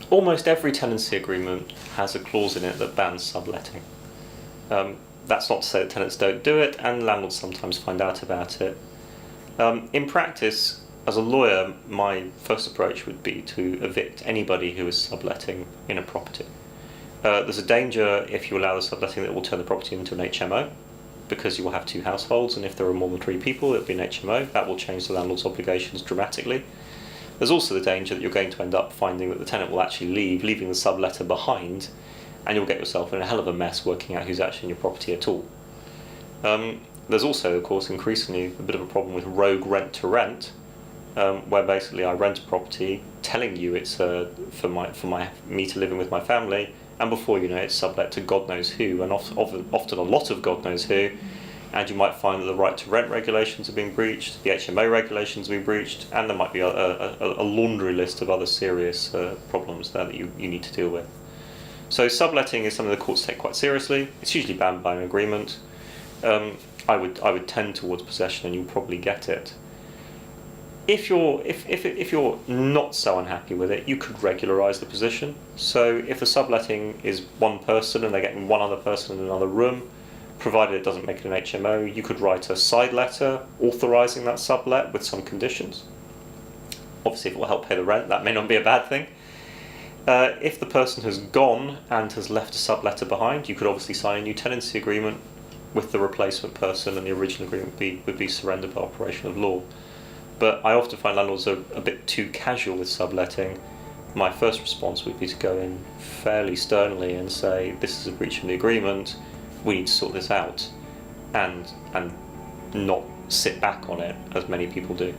Almost every tenancy agreement has a clause in it that bans subletting. That's not to say that tenants don't do it, and landlords sometimes find out about it. In practice, as a lawyer, my first approach would be to evict anybody who is subletting in a property. There's a danger if you allow the subletting that it will turn the property into an HMO, because you will have two households, and if there are more than 3 people, it will be an HMO. That will change the landlord's obligations dramatically. There's also the danger that you're going to end up finding that the tenant will actually leave, leaving the subletter behind, and you'll get yourself in a hell of a mess working out who's actually in your property at all. There's also, of course, increasingly a bit of a problem with rogue rent-to-rent, where basically I rent a property telling you it's for me to live in with my family, and before you know it, it's sublet to God knows who, and often a lot of God knows who, and you might find that the right to rent regulations are being breached, the HMO regulations are being breached, and there might be a laundry list of other serious problems there that you need to deal with. So subletting is something the courts take quite seriously. It's usually banned by an agreement. I would tend towards possession, and you'll probably get it. If you're not so unhappy with it, you could regularise the position. So if the subletting is one person and they're getting one other person in another room, provided it doesn't make it an HMO, you could write a side letter authorising that sublet with some conditions. Obviously, if it will help pay the rent, that may not be a bad thing. If the person has gone and has left a subletter behind, you could obviously sign a new tenancy agreement with the replacement person, and the original agreement would be surrendered by operation of law. But I often find landlords are a bit too casual with subletting. My first response would be to go in fairly sternly and say, this is a breach of the agreement, we need to sort this out, and not sit back on it as many people do.